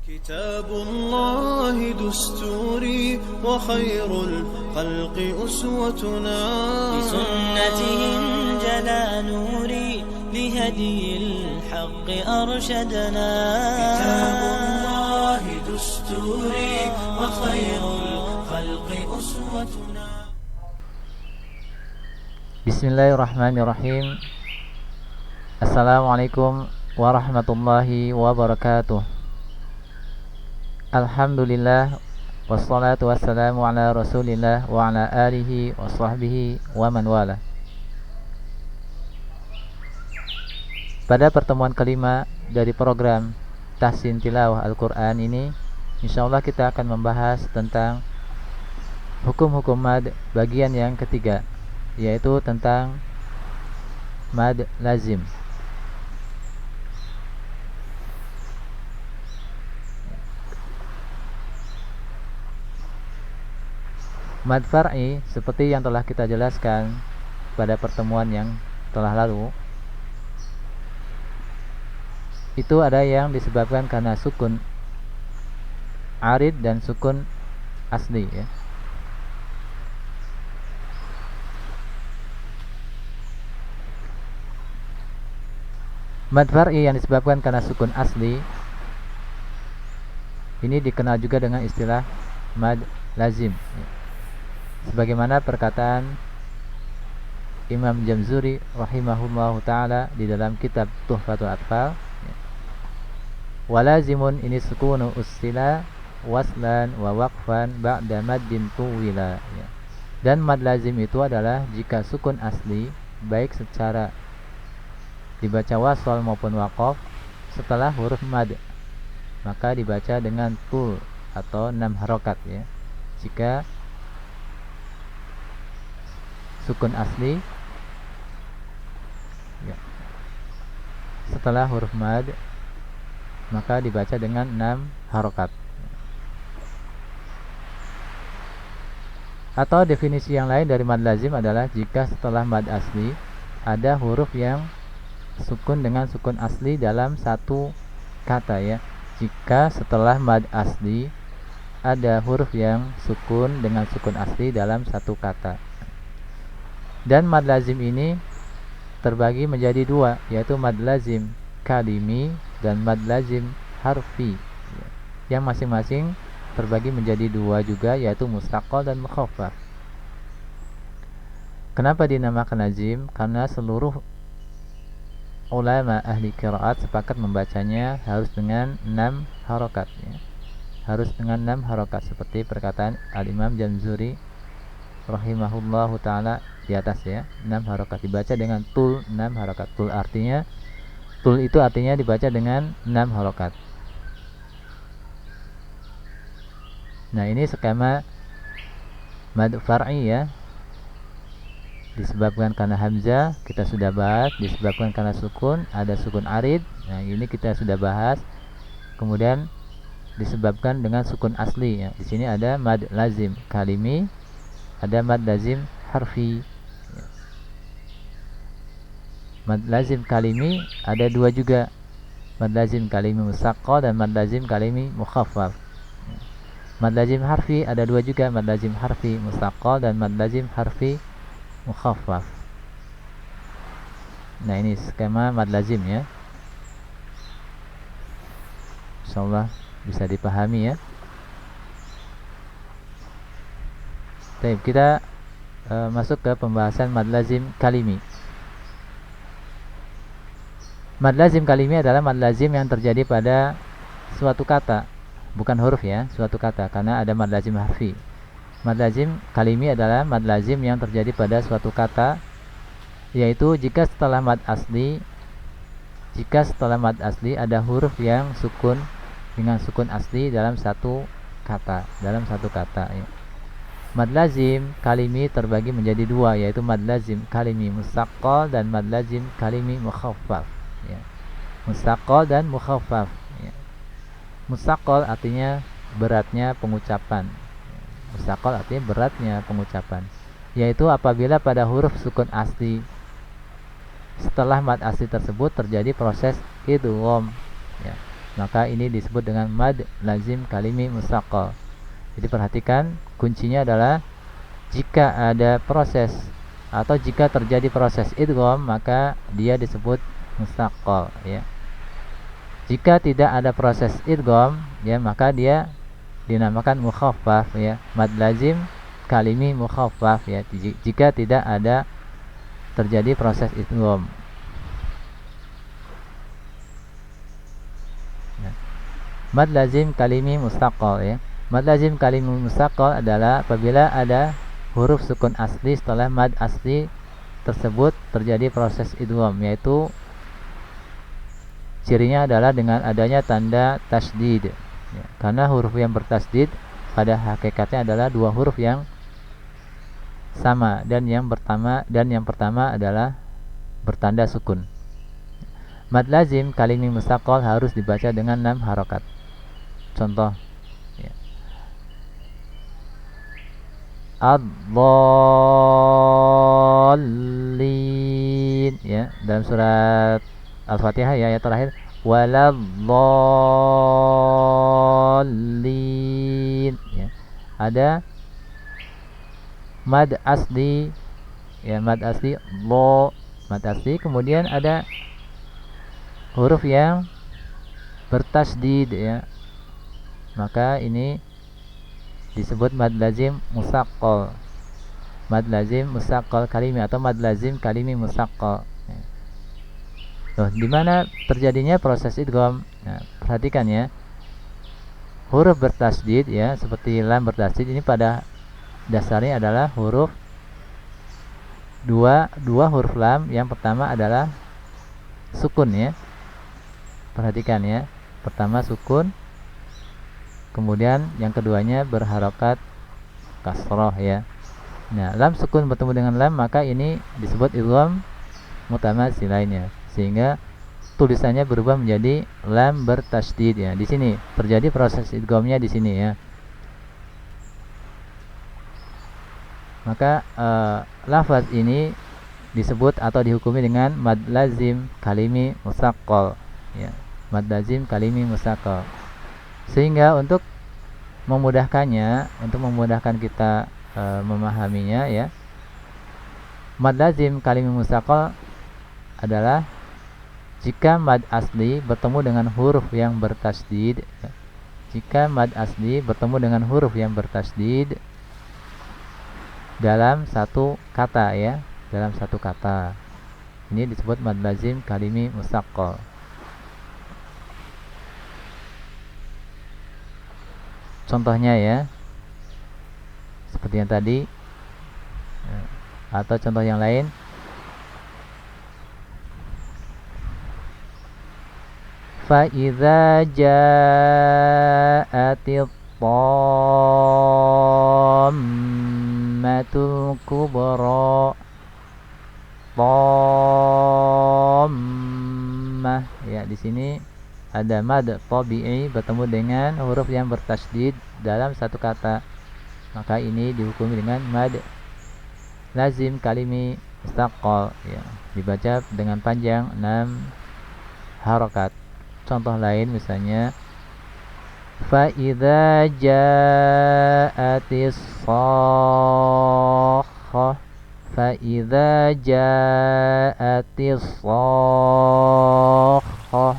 كتاب الله دستوري وخير الخلق أسوتنا بسنته انجلى نوري لهدي الحق أرشدنا كتاب الله دستوري وخير الخلق أسوتنا. Bismillahirrahmanirrahim. Assalamualaikum warahmatullahi wabarakatuh. Alhamdulillah, wassalatu wassalamu ala rasulillah wa ala alihi wa sahbihi wa man wala. Pada pertemuan kelima dari program Tahsin Tilawah Al-Quran ini, insyaallah kita akan membahas tentang hukum-hukum mad bagian yang ketiga, yaitu tentang mad lazim. Mad far'i seperti yang telah kita jelaskan pada pertemuan yang telah lalu, itu ada yang disebabkan karena sukun arid dan sukun asli, ya. Mad far'i yang disebabkan karena sukun asli ini dikenal juga dengan istilah mad lazim, sebagaimana perkataan Imam Jamzuri rahimahullahu ta'ala di dalam kitab Tuhfatul Atfal, walazimun ini sukunu ussila waslan wa waqfan ba'da maddin tuwila. Dan mad lazim itu adalah jika sukun asli baik secara dibaca wasal maupun waqaf setelah huruf mad, maka dibaca dengan tul atau 6 harokat, ya. Jika sukun asli, ya, setelah huruf mad, maka dibaca dengan 6 harokat. Atau definisi yang lain dari mad lazim adalah jika setelah mad asli ada huruf yang sukun dengan sukun asli dalam satu kata, ya. Jika setelah mad asli ada huruf yang sukun dengan sukun asli dalam satu kata. Dan mad lazim ini terbagi menjadi dua, yaitu mad lazim kalimi dan mad lazim harfi, yang masing-masing terbagi menjadi dua juga, yaitu mustaqal dan mukhaffaf. Kenapa dinamakan lazim? Karena seluruh ulama ahli qiraat sepakat membacanya harus dengan 6 harokat, ya. Harus dengan 6 harokat, seperti perkataan Al-Imam Jamzuri rahimahullahu ta'ala di atas, ya. 6 harokat dibaca dengan tul 6 harokat. Tul itu artinya dibaca dengan 6 harokat. Nah, ini skema mad far'i, ya. Disebabkan karena hamzah, kita sudah bahas. Disebabkan karena sukun, ada sukun arid. Nah, ini kita sudah bahas. Kemudian disebabkan dengan sukun asli, ya. Di sini ada mad lazim kalimi, ada mad lazim harfi. Mad lazim kalimi ada dua juga, mad lazim kalimi musaqqal dan mad lazim kalimi mukhaffaf. Mad lazim harfi ada dua juga, mad lazim harfi musaqqal dan mad lazim harfi mukhaffaf. Nah, ini skema mad lazim, ya. Insyaallah bisa dipahami, ya. Baik, kita masuk ke pembahasan mad lazim kalimi. Mad lazim kalimi adalah mad lazim yang terjadi pada suatu kata, bukan huruf, ya, suatu kata, karena ada mad lazim harfi. Mad lazim kalimi adalah mad lazim yang terjadi pada suatu kata, yaitu jika setelah mad asli ada huruf yang sukun dengan sukun asli dalam satu kata, ya. Mad lazim kalimi terbagi menjadi dua, yaitu mad lazim kalimi musaqqal dan mad lazim kalimi mukhaffaf, ya. Musaqqal dan mukhaffaf, ya. Musaqqal artinya beratnya pengucapan. Musaqqal artinya beratnya pengucapan, yaitu apabila pada huruf sukun asli setelah mad asli tersebut terjadi proses idgham, ya. maka ini disebut dengan mad lazim kalimi mustaqqal. Jadi perhatikan, kuncinya adalah jika ada proses atau jika terjadi proses idgham, maka dia disebut mustaqqal ya. Jika tidak ada proses idgham ya, maka dia dinamakan mukhaffaf ya, mad lazim kalimi mukhaffaf ya, jika tidak ada terjadi proses idgham. Mad lazim kalimi mustaqqal ya. Mad lazim kalimi mustaqqal adalah apabila ada huruf sukun asli setelah mad asli tersebut terjadi proses idgham, yaitu cirinya adalah dengan adanya tanda tasydid ya. Karena huruf yang bertasydid pada hakikatnya adalah dua huruf yang sama dan yang pertama adalah bertanda sukun. Mad lazim kalimi mustaqqal harus dibaca dengan 6 harokat. Contoh ya. Ad-dhallin ya, dalam surat Al-Fatihah ya, ayat terakhir waladzallin ya. Ada mad asli ya, mad asli lo, mad asli, kemudian ada huruf yang bertasydid ya, maka ini disebut mad lazim mustaqqal, mad lazim mustaqqal kalimi atau mad lazim kalimi mustaqqal. Loh, di mana terjadinya proses idgham? Nah, perhatikan ya, huruf bertasydid ya, seperti lam bertasydid ini pada dasarnya adalah huruf dua huruf lam. Yang pertama adalah sukun ya, perhatikan ya, pertama sukun, kemudian yang keduanya berharokat kasroh ya. Nah, lam sukun bertemu dengan lam, maka ini disebut idgham mutamatsilain, sehingga tulisannya berubah menjadi lam bertasydid ya. Di sini terjadi proses idghamnya di sini ya. Maka lafaz ini disebut atau dihukumi dengan mad lazim kalimi mustaqqal ya, mad lazim kalimi mustaqqal. Sehingga untuk memudahkannya, untuk memudahkan kita memahaminya ya, mad lazim kalimi mustaqqal adalah jika mad asli bertemu dengan huruf yang bertasydid ya. Jika mad asli bertemu dengan huruf yang bertasydid dalam satu kata ya, dalam satu kata, ini disebut mad lazim kalimi mustaqqal. Contohnya ya, seperti yang tadi atau contoh yang lain, fa idza ja'atit tammatul kubra, tammah ya, di sini ada mad tabi'i bertemu dengan huruf yang bertasydid dalam satu kata, maka ini dihukumi dengan mad lazim kalimi mustaqqal ya, dibaca dengan panjang 6 harokat. Contoh lain misalnya fa idza ja'atis shakhah, fa idza ja'atis shakhah,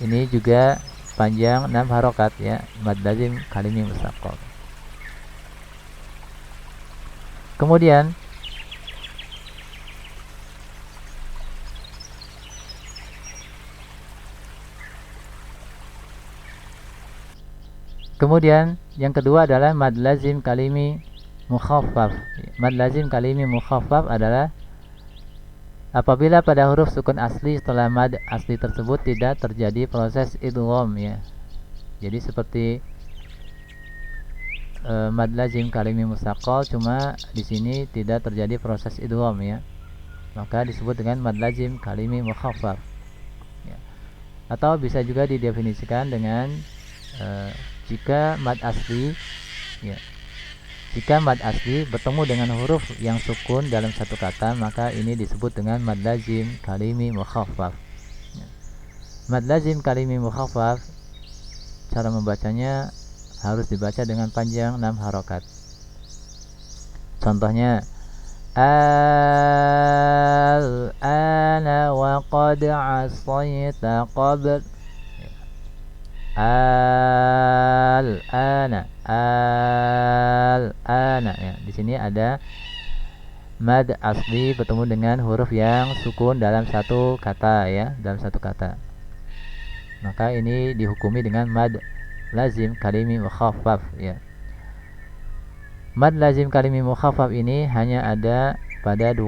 ini juga panjang 6 harokat ya, mad lazim kalimi mustaqqal. Kemudian yang kedua adalah mad lazim kalimi mukhaffaf. Mad lazim kalimi mukhaffaf adalah apabila pada huruf sukun asli setelah mad asli tersebut tidak terjadi proses idgham ya. Jadi seperti mad lazim kalimi mustaqqal, cuma di sini tidak terjadi proses idgham ya, maka disebut dengan mad lazim kalimi mukhaffaf ya. Atau bisa juga didefinisikan dengan jika mad asli ya, jika mad asli bertemu dengan huruf yang sukun dalam satu kata, maka ini disebut dengan mad lazim kalimi mukhaffaf ya. Mad lazim kalimi mukhaffaf, cara membacanya harus dibaca dengan panjang 6 harokat. Contohnya al-ana wa qad asayta qabl. Al-ana ya. Di sini ada mad asli bertemu dengan huruf yang sukun dalam satu kata ya, dalam satu kata. Maka ini dihukumi dengan mad lazim kalimi mukhaffaf ya. Mad lazim kalimi mukhaffaf ini hanya ada pada 2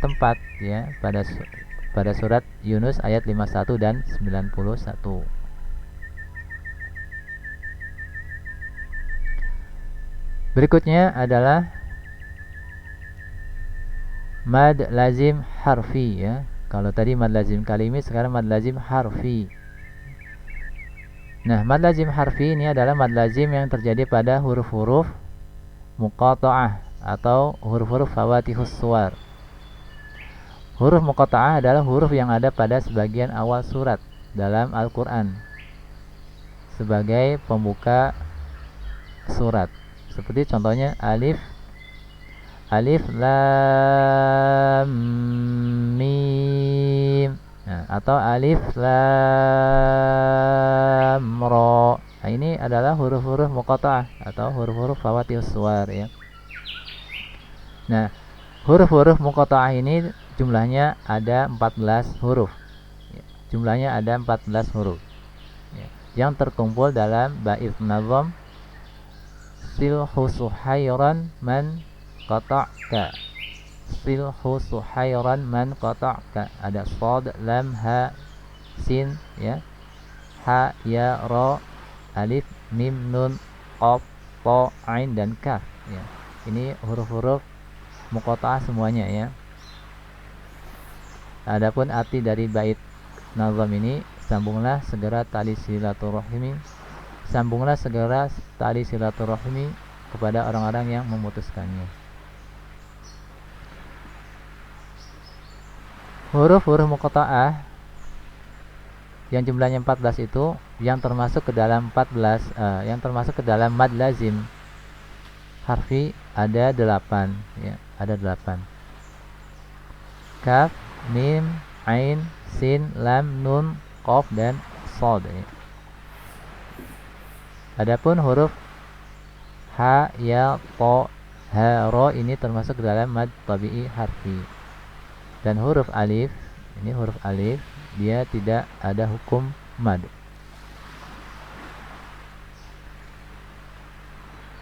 tempat ya, pada surat Yunus ayat 51 dan 91. Berikutnya adalah mad lazim harfi ya. Kalau tadi mad lazim kalimi, sekarang mad lazim harfi. Nah, mad lazim harfi ini adalah mad lazim yang terjadi pada huruf-huruf muqatta'ah atau huruf-huruf fawatihus suwar. Huruf muqatta'ah adalah huruf yang ada pada sebagian awal surat dalam Al-Quran sebagai pembuka surat. Seperti contohnya alif lam mim, nah, atau alif lam ra. Nah, ini adalah huruf-huruf muqatta'ah atau huruf-huruf fawatihus suwar ya. Nah, huruf-huruf muqatta'ah ini jumlahnya ada 14 huruf ya. Jumlahnya ada 14 huruf ya, yang terkumpul dalam bait nazam silhu suhairan man qata'ka. Silhu suhairan man qata'ka. Ada shad, lam, ha, sin ya, ha, ya, ra, alif, mim, nun, qaf, ta, ain dan kaf ya. Ini huruf-huruf muqatta'ah semuanya ya. Adapun arti dari bait nazam ini, sambunglah segera tali silaturahmi, sambunglah segera tali silaturahmi kepada orang-orang yang memutuskannya. Huruf-huruf muqatta'ah yang jumlahnya 14 itu yang termasuk ke dalam yang termasuk ke dalam mad lazim harfi ada 8 ya, ada 8. Kaf, mim, ain, sin, lam, nun, qaf dan shad ya. Adapun huruf ha, ya, ta, ha, ra ini termasuk ke dalam mad tabi'i harfi. Dan huruf alif, ini huruf alif, dia tidak ada hukum mad.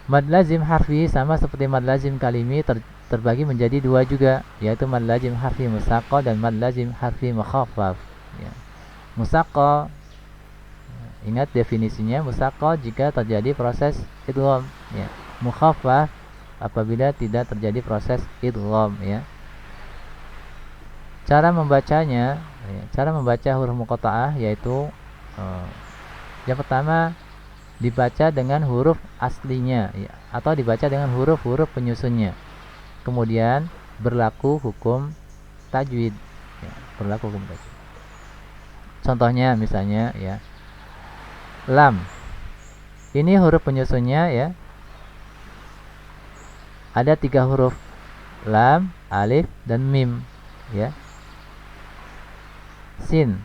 Mad lazim harfi sama seperti mad lazim kalimi terbagi menjadi 2 juga, yaitu mad lazim harfi musaqqal dan mad lazim harfi mukhaffaf ya. Musaqqal, ingat definisinya, musaqqal jika terjadi proses idgham ya. Mukhaffaf apabila tidak terjadi proses idgham ya. Cara membacanya ya, cara membaca huruf muqatta'ah yaitu yang pertama dibaca dengan huruf aslinya ya, atau dibaca dengan huruf-huruf penyusunnya. Kemudian berlaku hukum tajwid ya, berlaku hukum tajwid. Contohnya misalnya ya, lam. Ini huruf penyusunnya ya. Ada 3 huruf, lam, alif dan mim ya. Sin,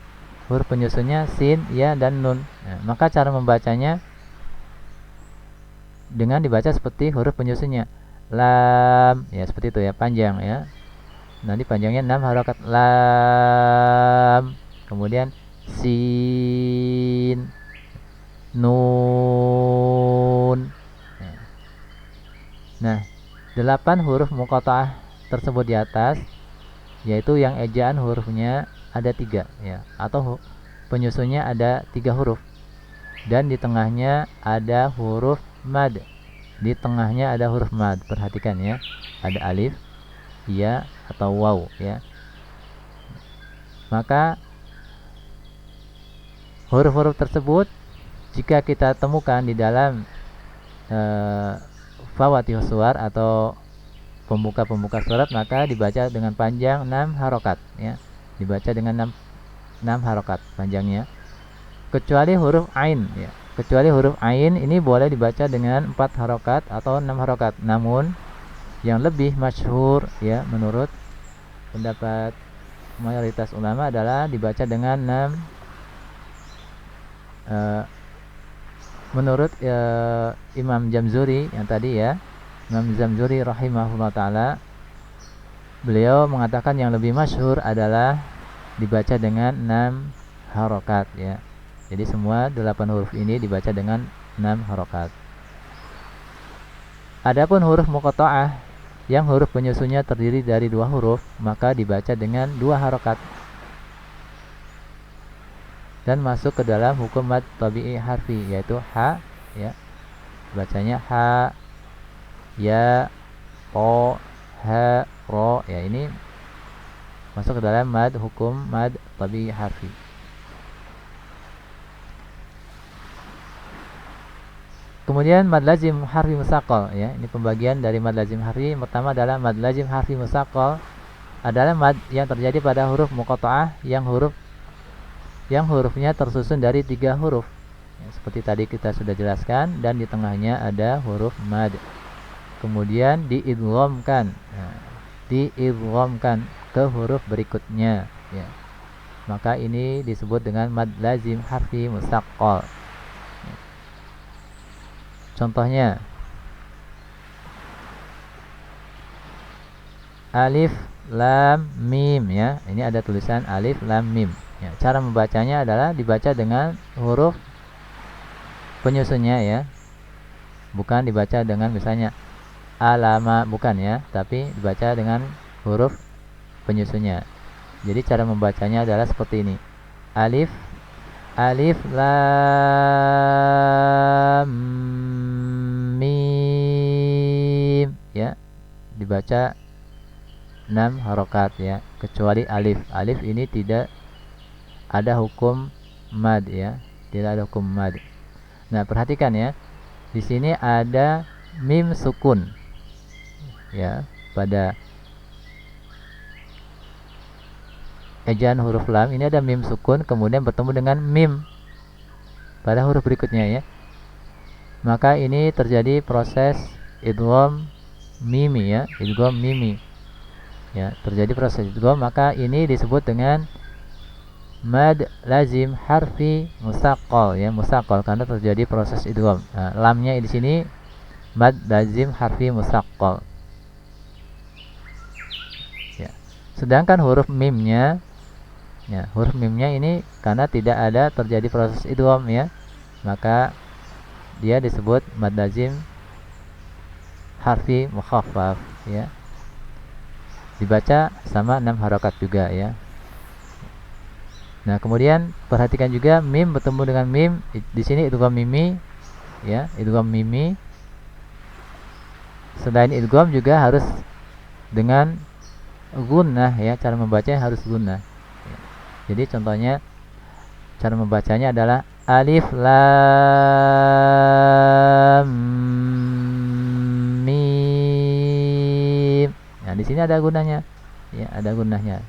huruf penyusunnya sin, ya dan nun. Nah, maka cara membacanya dengan dibaca seperti huruf penyusunnya. Lam, ya seperti itu ya, panjang ya. Nanti panjangnya 6 harokat. Lam, kemudian sin, nun. Nah, 8 huruf muqatta'ah tersebut di atas, yaitu yang ejaan hurufnya ada 3 ya, atau penyusunnya ada 3 huruf, dan di tengahnya ada huruf mad. Di tengahnya ada huruf mad, perhatikan ya, ada alif, ya atau waw ya. Maka huruf-huruf tersebut jika kita temukan di dalam fawatihus suwar atau pembuka-pembuka surat, maka dibaca dengan panjang 6 harokat ya. Dibaca dengan 6 harokat panjangnya. kecuali huruf ain ya. Kecuali huruf ain ini boleh dibaca dengan 4 harokat atau 6 harokat. Namun yang lebih masyhur ya menurut pendapat mayoritas ulama adalah dibaca dengan 6 menurut Imam Jamzuri yang tadi ya, Imam Jamzuri rahimahullah taala, beliau mengatakan yang lebih masyhur adalah dibaca dengan 6 harokat ya. Jadi semua 8 huruf ini dibaca dengan 6 harokat. Adapun huruf muqatta'ah yang huruf penyusunnya terdiri dari 2 huruf, maka dibaca dengan 2 harokat dan masuk ke dalam hukum mad tabi'i harfi, yaitu ha ya. Bacanya ha, ya, po, ha, ro ya, ini masuk ke dalam hukum mad tabi'i harfi. Kemudian mad lazim harfi musaqqal ya. Ini pembagian dari mad lazim harfi. Pertama adalah mad lazim harfi musaqqal adalah mad yang terjadi pada huruf muqatta'ah yang hurufnya tersusun dari 3 huruf. Ya, seperti tadi kita sudah jelaskan, dan di tengahnya ada huruf mad. Kemudian diidghamkan. Nah, diidghamkan ke huruf berikutnya ya. Maka ini disebut dengan mad lazim harfi musaqqal. Contohnya alif lam mim ya. Ini ada tulisan alif lam mim ya. Cara membacanya adalah dibaca dengan huruf penyusunnya ya. Bukan dibaca dengan misalnya alama, bukan ya, tapi dibaca dengan huruf penyusunnya. Jadi cara membacanya adalah seperti ini. Alif lam mim ya, dibaca 6 harokat ya, kecuali alif. Alif ini tidak ada hukum mad ya, tidak ada hukum mad. Nah, perhatikan ya, di sini ada mim sukun ya. Pada ejaan huruf lam ini ada mim sukun, kemudian bertemu dengan mim pada huruf berikutnya ya. Maka ini terjadi proses idgham mimi ya, idgham mimi ya, terjadi proses idgham. Maka ini disebut dengan mad lazim harfi musaqqal ya, musaqqal karena terjadi proses idgham. Nah, lamnya di sini mad lazim harfi musaqqal ya. Sedangkan huruf mimnya ya, huruf mimnya ini karena tidak ada terjadi proses idgham ya, maka dia disebut mad lazim harfi mukhaffaf ya. Dibaca sama 6 harokat juga ya. Nah, kemudian perhatikan juga mim bertemu dengan mim di sini idgham mimi ya, idgham mimi. Selain idgham juga harus dengan gunnah ya, cara membacanya harus gunnah. Jadi contohnya cara membacanya adalah alif lam mim. Nah, di sini ada gunanya ya, ada gunahnya.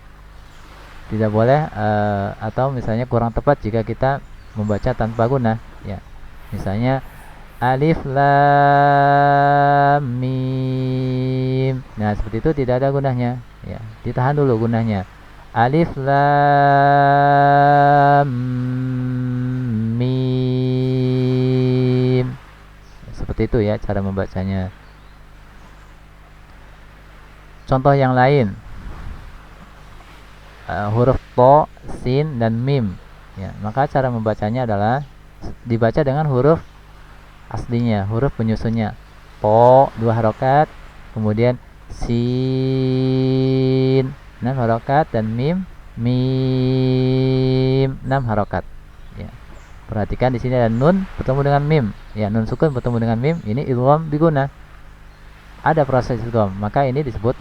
Tidak boleh atau misalnya kurang tepat jika kita membaca tanpa gunah ya. Misalnya alif lam mim. Nah, seperti itu tidak ada gunahnya ya. Ditahan dulu gunahnya. Alif lam mim. Seperti itu ya cara membacanya. Contoh yang lain, huruf to, sin, dan mim ya. Maka cara membacanya adalah dibaca dengan huruf aslinya, huruf penyusunnya. To 2 harokat, kemudian sin 6 harokat, dan mim 6 harokat ya. Perhatikan di sini ada nun bertemu dengan mim ya, nun sukun bertemu dengan mim, ini idgham biguna, ada proses idgham, maka ini disebut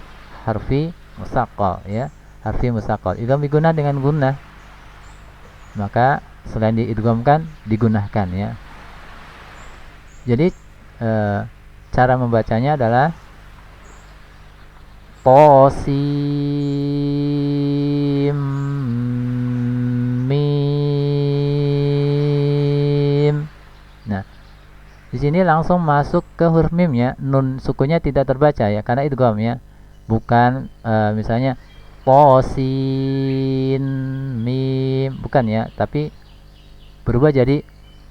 harfi musaqqal ya, harfi musaqqal. Idgham biguna dengan gunnah, maka selain diidghamkan digunahkan ya. Jadi cara membacanya adalah Qasim mim Di sini langsung masuk ke huruf mim ya. Nun sukunnya tidak terbaca ya karena idgham ya. Bukan misalnya posin mim, bukan ya, tapi berubah jadi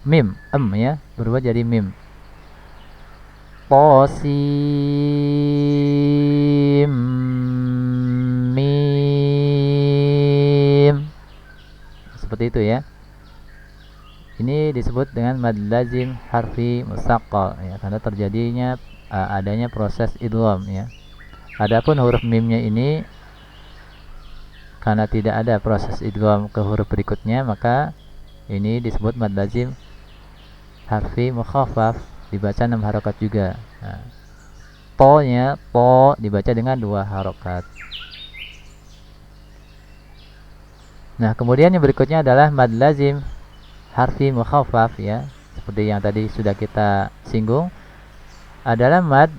mim, ya, berubah jadi mim. Posim mim. Seperti itu ya. Ini disebut dengan mad lazim harfi musaqqal ya, karena terjadinya adanya proses idgham ya. Adapun huruf mimnya ini karena tidak ada proses idgham ke huruf berikutnya, maka ini disebut mad lazim harfi mukhaffaf, dibaca 6 harokat juga. Nah, po-nya po dibaca dengan 2 harokat. Nah, kemudian yang berikutnya adalah mad lazim harfi mukhaffaf ya, seperti yang tadi sudah kita singgung, adalah mad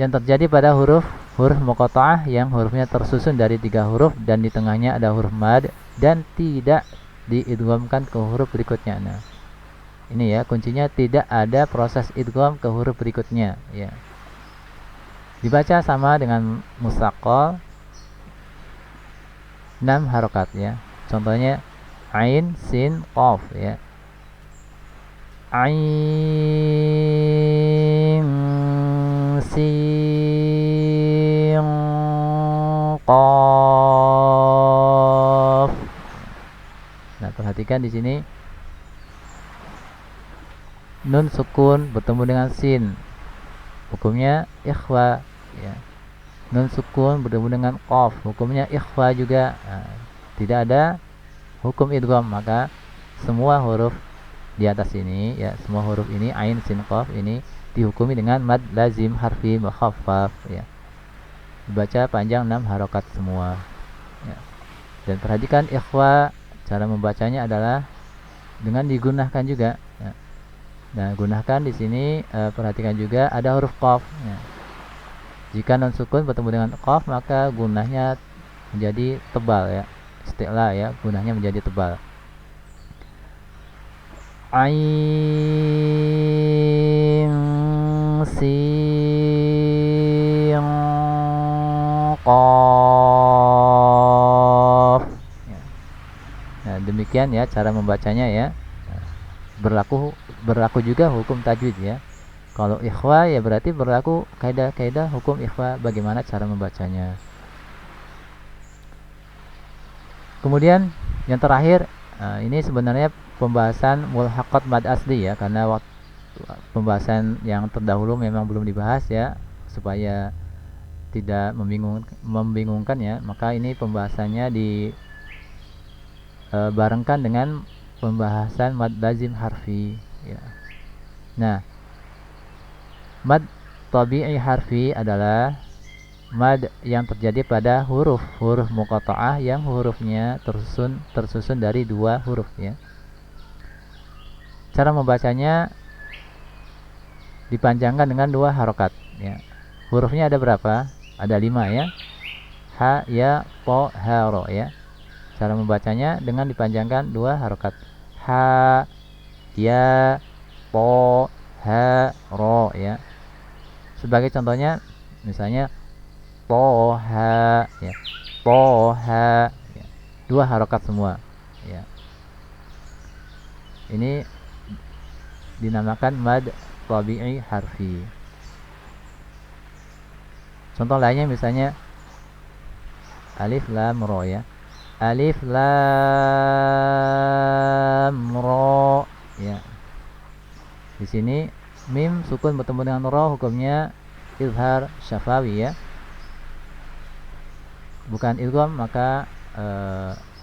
yang terjadi pada huruf muqatta'ah yang hurufnya tersusun dari 3 huruf dan di tengahnya ada huruf mad dan tidak diidghamkan ke huruf berikutnya. Nah, ini ya kuncinya, tidak ada proses idgham ke huruf berikutnya ya. Dibaca sama dengan musaqqal 6 harokat ya. Contohnya ain, sin, qaf ya. Ain, sin, qaf. Nah, perhatikan di sini nun sukun bertemu dengan sin, hukumnya ikhfa ya. Nun sukun bertemu dengan qaf, hukumnya ikhfa juga. Nah, tidak ada hukum idgham, maka semua huruf di atas ini ya, semua huruf ini ain, sin, qaf ini dihukumi dengan mad lazim harfi mukhaffaf ya. Dibaca panjang 6 harokat semua ya. Dan perhatikan ikhfa, cara membacanya adalah dengan digunakan juga ya. Nah, gunakan di sini perhatikan juga ada huruf qaf ya. Jika nun sukun bertemu dengan qaf, maka gunahnya menjadi tebal ya. Isti'la ya, gunahnya menjadi tebal. Ain, sin, qaf ya. Nah, demikian ya cara membacanya ya. Berlaku juga hukum tajwid ya. Kalau ikhfa ya berarti berlaku kaidah-kaidah hukum ikhfa, bagaimana cara membacanya. Kemudian yang terakhir, ini sebenarnya pembahasan mulhaqat mad asli ya, karena waktu pembahasan yang terdahulu memang belum dibahas ya, supaya tidak membingungkan ya, maka ini pembahasannya dibarengkan dengan pembahasan mad lazim harfi ya. Nah, mad tabi'i harfi adalah mad yang terjadi pada huruf muqatta'ah yang hurufnya tersusun dari 2 huruf ya. Cara membacanya dipanjangkan dengan 2 harokat ya. Hurufnya ada berapa? Ada 5 ya. Ha, ya, po, ha, ro ya. Cara membacanya dengan dipanjangkan 2 harokat. Ha, ya, po, ha, ro ya. Sebagai contohnya misalnya poha ya, poha ya. 2 harokat semua ya. Ini dinamakan mad tabi'i harfi. Contoh lainnya misalnya alif lam ro ya. Alif lam ro ya. Di sini mim sukun bertemu dengan ro, hukumnya izhar syafawi ya, bukan idgham, maka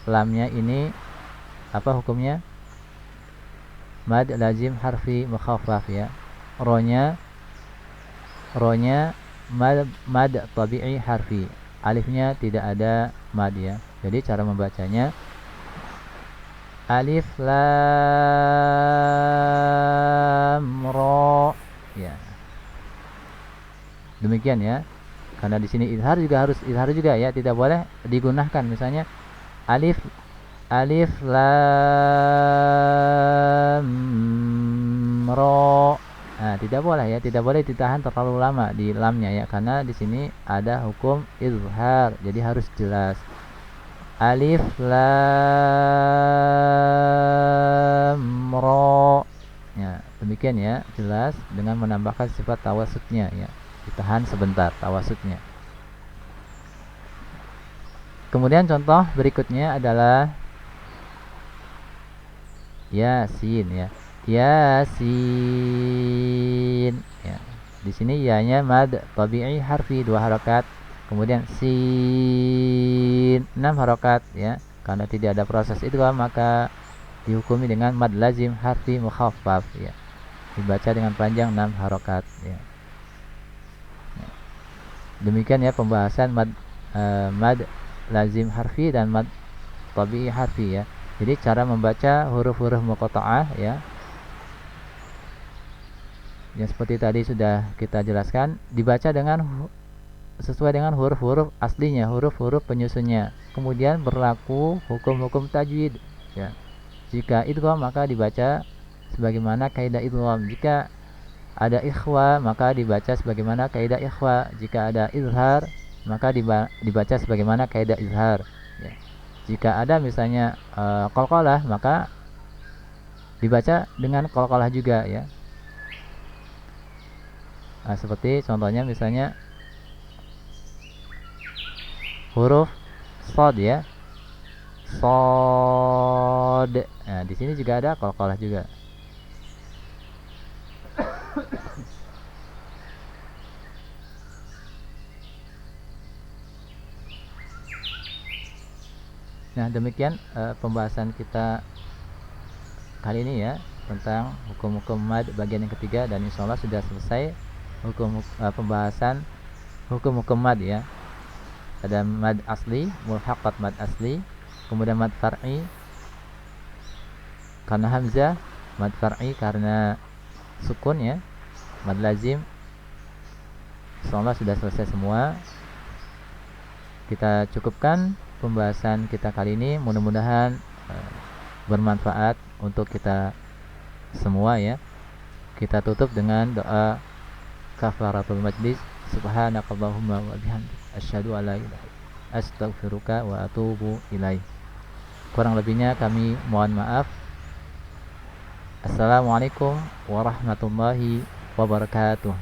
lamnya ini apa hukumnya? Mad lazim harfi mukhaffaf ya. Ronya mad tabi'i harfi. Alifnya tidak ada mad ya. Jadi cara membacanya alif lam ro ya. Demikian ya. Karena di sini izhar juga harus izhar juga ya, tidak boleh digunakan misalnya alif lam ro. Nah, tidak boleh ya, tidak boleh ditahan terlalu lama di lamnya ya, karena di sini ada hukum izhar, jadi harus jelas. Alif lam ra. Ya, demikian ya, jelas dengan menambahkan sifat tawasudnya ya. Ditahan sebentar tawasudnya. Kemudian contoh berikutnya adalah Yasin ya. Yasin ya. Di sini ya-nya mad tabi'i harfi 2 harokat, kemudian sin 6 harokat ya. Karena tidak ada proses idgham maka dihukumi dengan mad lazim harfi mukhaffaf ya. Dibaca dengan panjang 6 harokat ya. Demikian ya pembahasan mad lazim harfi dan mad tabi'i harfi ya. Jadi cara membaca huruf-huruf muqatta'ah ya, yang seperti tadi sudah kita jelaskan, dibaca dengan sesuai dengan huruf-huruf aslinya, huruf-huruf penyusunnya. Kemudian berlaku hukum-hukum tajwid ya. Jika idgham maka dibaca sebagaimana kaidah idgham. Jika ada ikhwa maka dibaca sebagaimana kaidah ikhwa. Jika ada izhar maka dibaca sebagaimana kaidah izhar ya. Jika ada misalnya qalqalah maka dibaca dengan qalqalah juga ya. Nah, seperti contohnya misalnya huruf shad ya. Shad. Nah, di sini juga ada qalqalah juga. Nah, demikian pembahasan kita kali ini ya tentang hukum-hukum mad bagian yang ketiga, dan insyaallah sudah selesai pembahasan hukum-hukum mad ya. Ada mad asli, mulhaqat mad asli, kemudian mad far'i karena hamzah, mad far'i karena sukun ya, mad lazim. Insyaallah sudah selesai semua. Kita cukupkan pembahasan kita kali ini, mudah-mudahan bermanfaat untuk kita semua ya. Kita tutup dengan doa kafaratul majlis. Subhanakallahumma wa bihamdik asyhadu an la ilaha illa anta astaghfiruka wa atubu ilaih. Kurang lebihnya kami mohon maaf. Assalamualaikum warahmatullahi wabarakatuh.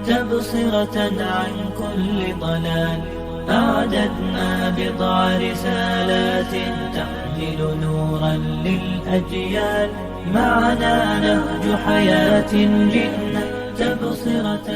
تبصرة عن كل ضلال أعددنا بضع رسالات تحمل نورا للأجيال معنا نهج حياة جئنا تبصرة